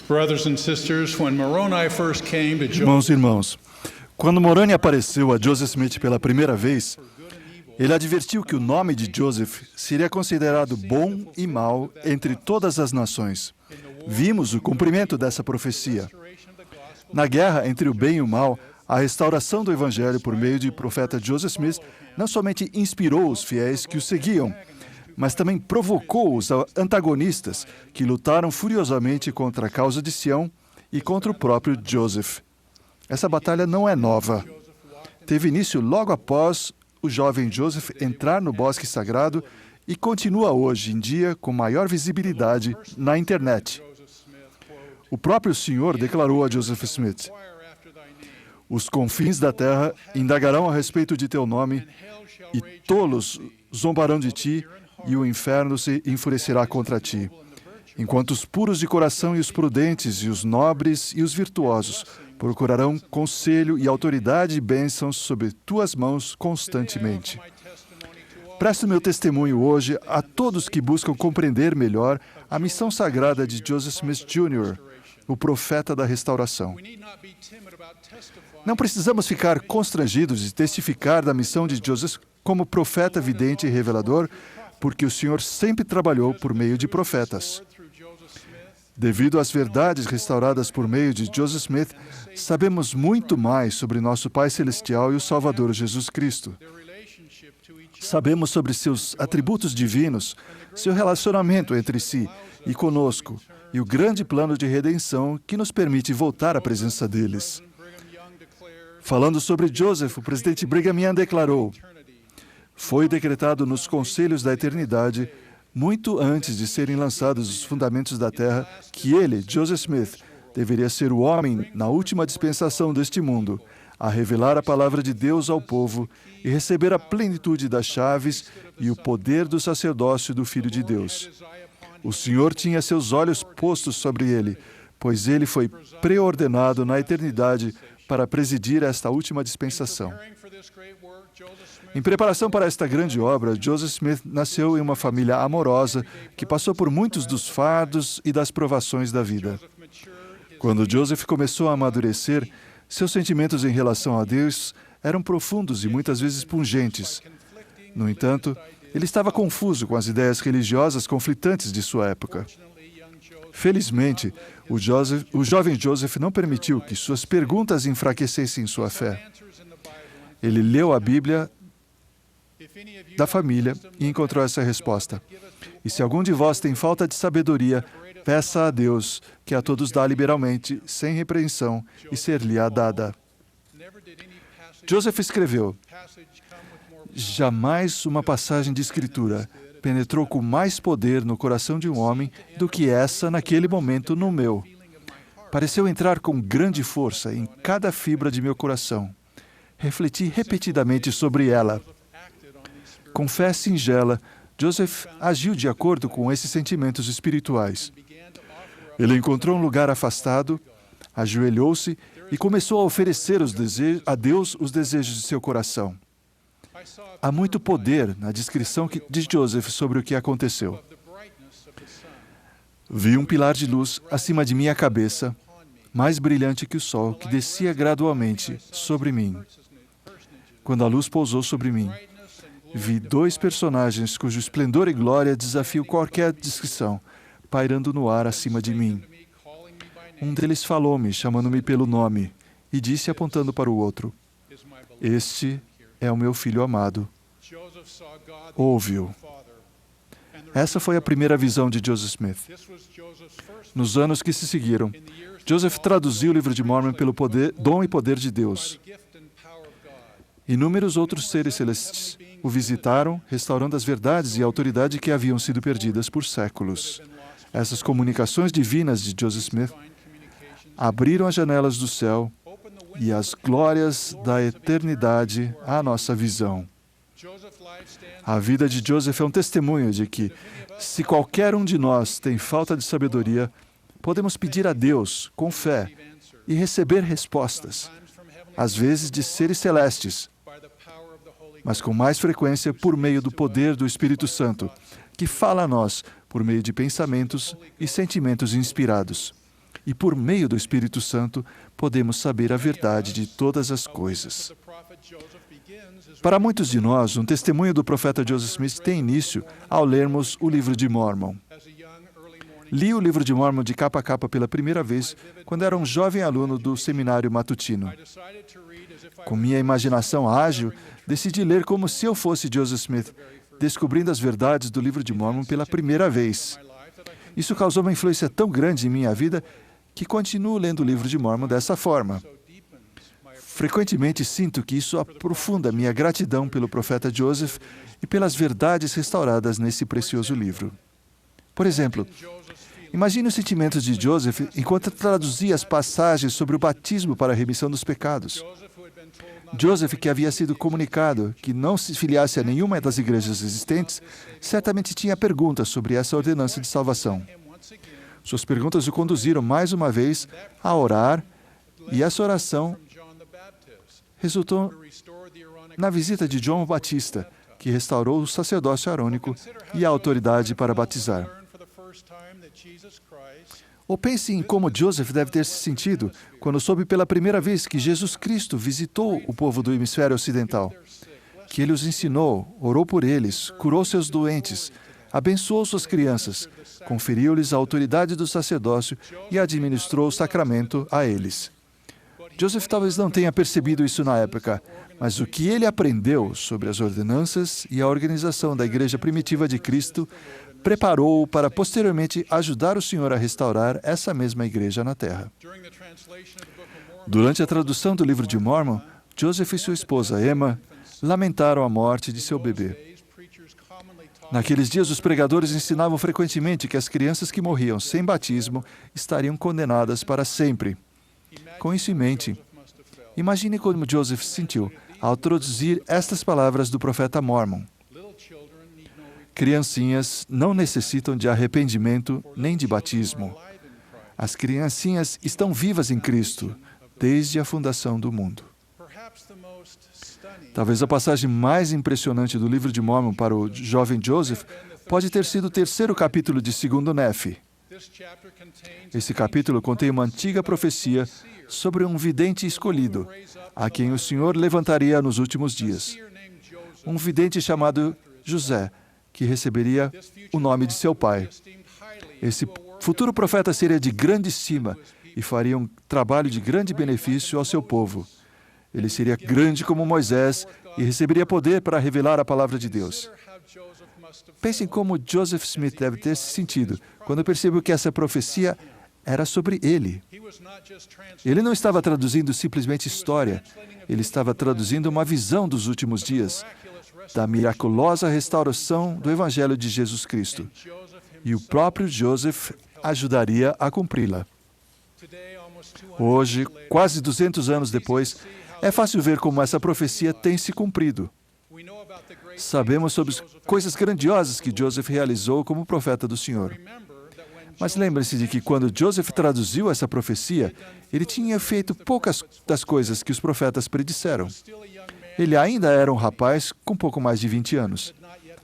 Brothers and sisters, when Moroni first came to Irmãos e irmãos, quando Moroni apareceu a Joseph Smith pela primeira vez, ele advertiu que o nome de Joseph seria considerado bom e mau entre todas as nações. Vimos o cumprimento dessa profecia. Na guerra entre o bem e o mal, a restauração do Evangelho por meio do profeta Joseph Smith não somente inspirou os fiéis que o seguiam, mas também provocou os antagonistas que lutaram furiosamente contra a causa de Sião e contra o próprio Joseph. Essa batalha não é nova. Teve início logo após o jovem Joseph entrar no bosque sagrado e continua hoje em dia com maior visibilidade na internet. O próprio Senhor declarou a Joseph Smith: "Os confins da terra indagarão a respeito de teu nome, e tolos zombarão de ti, e o inferno se enfurecerá contra ti, enquanto os puros de coração e os prudentes e os nobres e os virtuosos procurarão conselho e autoridade e bênçãos sobre tuas mãos constantemente." Presto meu testemunho hoje a todos que buscam compreender melhor a missão sagrada de Joseph Smith Jr., o profeta da restauração. Não precisamos ficar constrangidos de testificar da missão de Joseph como profeta vidente e revelador, porque o Senhor sempre trabalhou por meio de profetas. Devido às verdades restauradas por meio de Joseph Smith, sabemos muito mais sobre nosso Pai Celestial e o Salvador Jesus Cristo. Sabemos sobre seus atributos divinos, seu relacionamento entre si e conosco, e o grande plano de redenção que nos permite voltar à presença deles. Falando sobre Joseph, o presidente Brigham Young declarou: "Foi decretado nos conselhos da eternidade, muito antes de serem lançados os fundamentos da terra, que ele, Joseph Smith, deveria ser o homem na última dispensação deste mundo, a revelar a palavra de Deus ao povo e receber a plenitude das chaves e o poder do sacerdócio do Filho de Deus. O Senhor tinha seus olhos postos sobre ele, pois ele foi preordenado na eternidade para presidir esta última dispensação." Em preparação para esta grande obra, Joseph Smith nasceu em uma família amorosa que passou por muitos dos fardos e das provações da vida. Quando Joseph começou a amadurecer, seus sentimentos em relação a Deus eram profundos e muitas vezes pungentes. No entanto, ele estava confuso com as ideias religiosas conflitantes de sua época. Felizmente, o jovem Joseph não permitiu que suas perguntas enfraquecessem sua fé. Ele leu a Bíblia da família e encontrou essa resposta: "E se algum de vós tem falta de sabedoria, peça a Deus, que a todos dá liberalmente, sem repreensão, e ser-lhe-á dada." Joseph escreveu: "Jamais uma passagem de Escritura penetrou com mais poder no coração de um homem do que essa naquele momento no meu. Pareceu entrar com grande força em cada fibra de meu coração. Refleti repetidamente sobre ela." Com fé singela, Joseph agiu de acordo com esses sentimentos espirituais. Ele encontrou um lugar afastado, ajoelhou-se e começou a oferecer a Deus os desejos de seu coração. Há muito poder na descrição de Joseph sobre o que aconteceu. "Vi um pilar de luz acima de minha cabeça, mais brilhante que o sol, que descia gradualmente sobre mim. Quando a luz pousou sobre mim, vi dois personagens cujo esplendor e glória desafiam qualquer descrição, pairando no ar acima de mim. Um deles falou-me, chamando-me pelo nome, e disse, apontando para o outro: Este é o meu filho amado. Ouve-o." Essa foi a primeira visão de Joseph Smith. Nos anos que se seguiram, Joseph traduziu o livro de Mormon pelo dom e poder de Deus. Inúmeros outros seres celestes o visitaram, restaurando as verdades e a autoridade que haviam sido perdidas por séculos. Essas comunicações divinas de Joseph Smith abriram as janelas do céu e as glórias da eternidade à nossa visão. A vida de Joseph é um testemunho de que, se qualquer um de nós tem falta de sabedoria, podemos pedir a Deus, com fé, e receber respostas, às vezes de seres celestes, mas com mais frequência por meio do poder do Espírito Santo, que fala a nós por meio de pensamentos e sentimentos inspirados. e por meio do Espírito Santo podemos saber a verdade de todas as coisas. Para muitos de nós, um testemunho do profeta Joseph Smith tem início ao lermos o livro de Mormon. Li o livro de Mormon de capa a capa pela primeira vez quando era um jovem aluno do seminário matutino. Com minha imaginação ágil, decidi ler como se eu fosse Joseph Smith, descobrindo as verdades do livro de Mormon pela primeira vez. Isso causou uma influência tão grande em minha vida que continuo lendo o livro de Mormon dessa forma. Frequentemente sinto que isso aprofunda minha gratidão pelo profeta Joseph e pelas verdades restauradas nesse precioso livro. Por exemplo, imagine os sentimentos de Joseph enquanto traduzia as passagens sobre o batismo para a remissão dos pecados. Joseph, que havia sido comunicado que não se filiasse a nenhuma das igrejas existentes, certamente tinha perguntas sobre essa ordenança de salvação. Suas perguntas o conduziram mais uma vez a orar, e essa oração resultou na visita de João Batista, que restaurou o sacerdócio arônico e a autoridade para batizar. Ou pense em como Joseph deve ter se sentido quando soube pela primeira vez que Jesus Cristo visitou o povo do hemisfério ocidental, que ele os ensinou, orou por eles, curou seus doentes, abençoou suas crianças, conferiu-lhes a autoridade do sacerdócio e administrou o sacramento a eles. Joseph talvez não tenha percebido isso na época, mas o que ele aprendeu sobre as ordenanças e a organização da Igreja Primitiva de Cristo preparou-o para posteriormente ajudar o Senhor a restaurar essa mesma igreja na Terra. Durante a tradução do livro de Mormon, Joseph e sua esposa Emma lamentaram a morte de seu bebê. Naqueles dias, os pregadores ensinavam frequentemente que as crianças que morriam sem batismo estariam condenadas para sempre. Com isso em mente, imagine como Joseph se sentiu ao traduzir estas palavras do profeta Mormon. Criancinhas não necessitam de arrependimento nem de batismo. As criancinhas estão vivas em Cristo desde a fundação do mundo. Talvez a passagem mais impressionante do livro de Mormon para o jovem Joseph pode ter sido o 3º capítulo de 2º Nefi. Esse capítulo contém uma antiga profecia sobre um vidente escolhido, a quem o Senhor levantaria nos últimos dias. Um vidente chamado José, que receberia o nome de seu pai. Esse futuro profeta seria de grande estima e faria um trabalho de grande benefício ao seu povo. Ele seria grande como Moisés e receberia poder para revelar a palavra de Deus. Pensem como Joseph Smith deve ter se sentido quando percebeu que essa profecia era sobre ele. Ele não estava traduzindo simplesmente história, ele estava traduzindo uma visão dos últimos dias, da miraculosa restauração do Evangelho de Jesus Cristo. E o próprio Joseph ajudaria a cumpri-la. Hoje, quase 200 anos depois, é fácil ver como essa profecia tem se cumprido. Sabemos sobre as coisas grandiosas que Joseph realizou como profeta do Senhor. Mas lembre-se de que quando Joseph traduziu essa profecia, ele tinha feito poucas das coisas que os profetas predisseram. Ele ainda era um rapaz com pouco mais de 20 anos.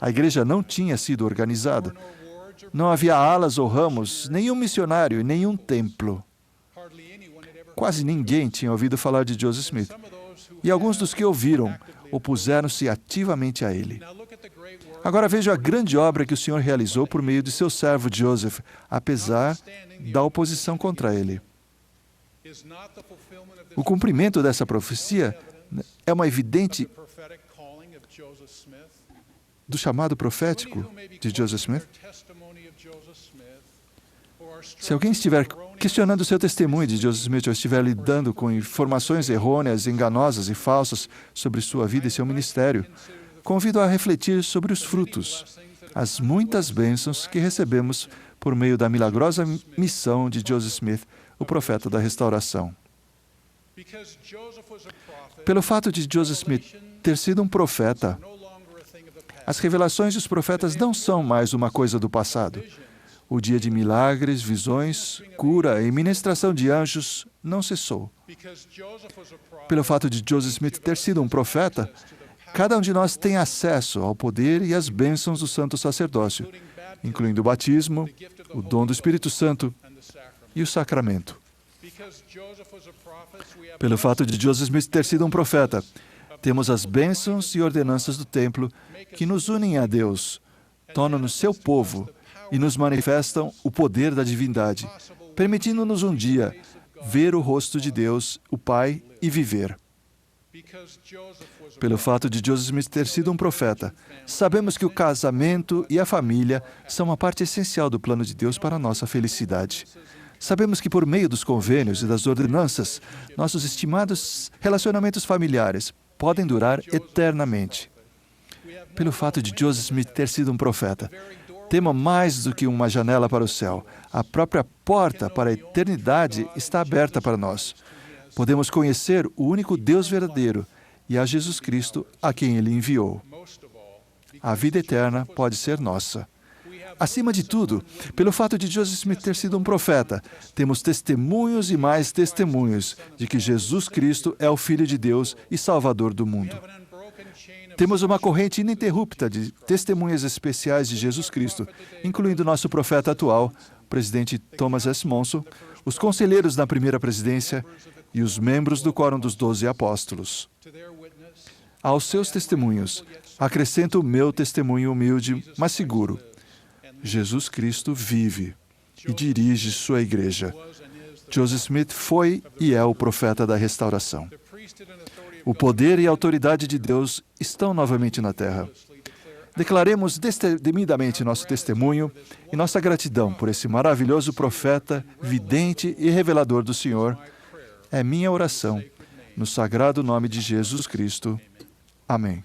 A igreja não tinha sido organizada. Não havia alas ou ramos, nenhum missionário e nenhum templo. Quase ninguém tinha ouvido falar de Joseph Smith. E alguns dos que ouviram opuseram-se ativamente a ele. Agora veja a grande obra que o Senhor realizou por meio de seu servo Joseph, apesar da oposição contra ele. O cumprimento dessa profecia é uma evidente do chamado profético de Joseph Smith. Se alguém estiver questionando o seu testemunho de Joseph Smith ou estiver lidando com informações errôneas, enganosas e falsas sobre sua vida e seu ministério, convido a refletir sobre os frutos, as muitas bênçãos que recebemos por meio da milagrosa missão de Joseph Smith, o profeta da restauração. Pelo fato de Joseph Smith ter sido um profeta, as revelações dos profetas não são mais uma coisa do passado. O dia de milagres, visões, cura e ministração de anjos não cessou. Pelo fato de Joseph Smith ter sido um profeta, cada um de nós tem acesso ao poder e às bênçãos do santo sacerdócio, incluindo o batismo, o dom do Espírito Santo e o sacramento. Pelo fato de Joseph Smith ter sido um profeta, temos as bênçãos e ordenanças do templo que nos unem a Deus, tornam-nos seu povo e nos manifestam o poder da divindade, permitindo-nos um dia ver o rosto de Deus, o Pai, e viver. Pelo fato de Joseph Smith ter sido um profeta, sabemos que o casamento e a família são uma parte essencial do plano de Deus para a nossa felicidade. Sabemos que por meio dos convênios e das ordenanças, nossos estimados relacionamentos familiares podem durar eternamente. Pelo fato de Joseph Smith ter sido um profeta, temos mais do que uma janela para o céu. A própria porta para a eternidade está aberta para nós. Podemos conhecer o único Deus verdadeiro e a Jesus Cristo, a quem Ele enviou. A vida eterna pode ser nossa. Acima de tudo, pelo fato de Joseph Smith ter sido um profeta, temos testemunhos e mais testemunhos de que Jesus Cristo é o Filho de Deus e Salvador do mundo. Temos uma corrente ininterrupta de testemunhas especiais de Jesus Cristo, incluindo nosso profeta atual, o presidente Thomas S. Monson, os conselheiros da primeira presidência e os membros do Quórum dos 12 Apóstolos. Aos seus testemunhos, acrescento o meu testemunho humilde, mas seguro. Jesus Cristo vive e dirige sua igreja. Joseph Smith foi e é o profeta da restauração. O poder e a autoridade de Deus estão novamente na terra. Declaremos destemidamente nosso testemunho e nossa gratidão por esse maravilhoso profeta, vidente e revelador do Senhor. É minha oração, no sagrado nome de Jesus Cristo. Amém.